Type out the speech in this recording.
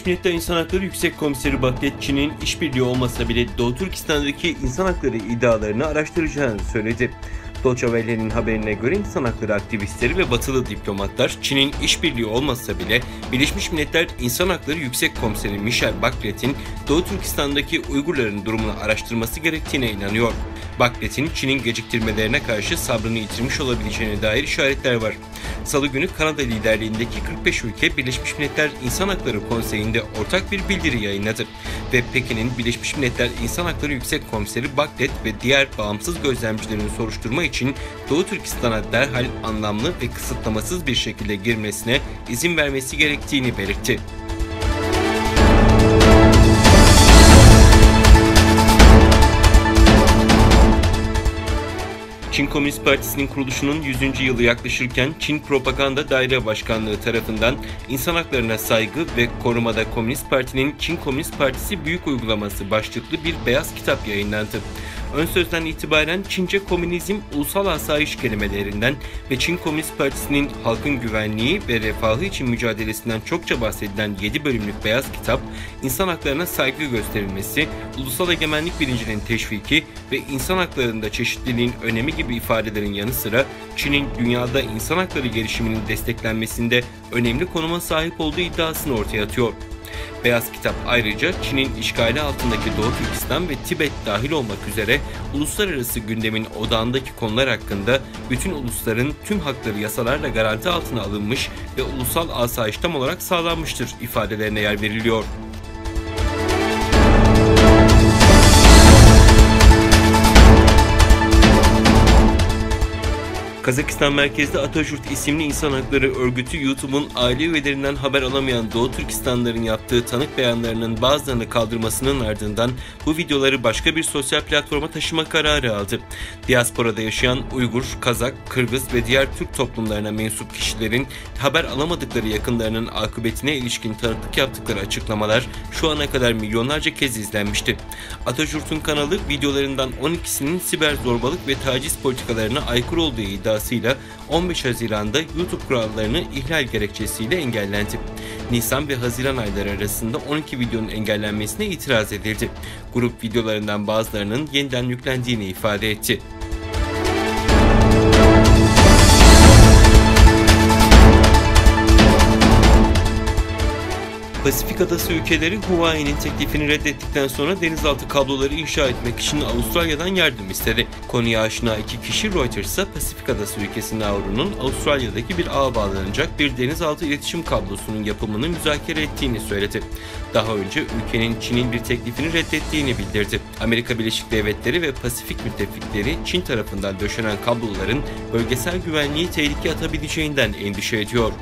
Birleşmiş Milletler İnsan Hakları Yüksek Komiseri Bachelet, Çin'in işbirliği olmasa bile Doğu Türkistan'daki insan hakları iddialarını araştıracağını söyledi. Deutsche Welle'nin haberine göre insan hakları aktivistleri ve batılı diplomatlar Çin'in işbirliği olmasa bile Birleşmiş Milletler İnsan Hakları Yüksek Komiseri Michelle Bachelet'in Doğu Türkistan'daki Uygurların durumunu araştırması gerektiğine inanıyor. Bachelet'in Çin'in geciktirmelerine karşı sabrını yitirmiş olabileceğine dair işaretler var. Salı günü Kanada liderliğindeki 45 ülke Birleşmiş Milletler İnsan Hakları Konseyi'nde ortak bir bildiri yayınladı ve Pekin'in Birleşmiş Milletler İnsan Hakları Yüksek Komiseri Bachelet ve diğer bağımsız gözlemcilerin soruşturma için Doğu Türkistan'a derhal anlamlı ve kısıtlamasız bir şekilde girmesine izin vermesi gerektiğini belirtti. Çin Komünist Partisi'nin kuruluşunun 100. yılı yaklaşırken Çin Propaganda Daire Başkanlığı tarafından İnsan Haklarına Saygı ve Korumada Komünist Parti'nin Çin Komünist Partisi Büyük Uygulaması başlıklı bir beyaz kitap yayınlandı. Ön sözden itibaren Çince komünizm, ulusal asayiş kelimelerinden ve Çin Komünist Partisi'nin halkın güvenliği ve refahı için mücadelesinden çokça bahsedilen 7 bölümlük beyaz kitap, insan haklarına saygı gösterilmesi, ulusal egemenlik bilincinin teşviki ve insan haklarında çeşitliliğin önemi gibi ifadelerin yanı sıra Çin'in dünyada insan hakları gelişiminin desteklenmesinde önemli konuma sahip olduğu iddiasını ortaya atıyor. Beyaz kitap ayrıca Çin'in işgali altındaki Doğu Türkistan ve Tibet dahil olmak üzere uluslararası gündemin odağındaki konular hakkında bütün ulusların tüm hakları yasalarla garanti altına alınmış ve ulusal asayiş tam olarak sağlanmıştır ifadelerine yer veriliyor. Kazakistan merkezli Atatürk isimli insan hakları örgütü YouTube'un aile üyelerinden haber alamayan Doğu Türkistanlıların yaptığı tanık beyanlarının bazılarını kaldırmasının ardından bu videoları başka bir sosyal platforma taşıma kararı aldı. Diasporada yaşayan Uygur, Kazak, Kırgız ve diğer Türk toplumlarına mensup kişilerin haber alamadıkları yakınlarının akıbetine ilişkin tanıklık yaptıkları açıklamalar şu ana kadar milyonlarca kez izlenmişti. Atatürk'ün kanalı videolarından 12'sinin siber zorbalık ve taciz politikalarına aykırı olduğu iddiasıyla 15 Haziran'da YouTube kurallarını ihlal gerekçesiyle engellendi. Nisan ve Haziran ayları arasında 12 videonun engellenmesine itiraz edildi. Grup videolarından bazılarının yeniden yüklendiğini ifade etti. Pasifik adası ülkeleri Hawaii'nin teklifini reddettikten sonra denizaltı kabloları inşa etmek için Avustralya'dan yardım istedi. Konuya aşina iki kişi Reuters'a Pasifik adası ülkesi Nauru'nun Avustralya'daki bir ağa bağlanacak bir denizaltı iletişim kablosunun yapımını müzakere ettiğini söyledi. Daha önce ülkenin Çin'in bir teklifini reddettiğini bildirdi. Amerika Birleşik Devletleri ve Pasifik müttefikleri Çin tarafından döşenen kabloların bölgesel güvenliği tehlikeye atabileceğinden endişe ediyor.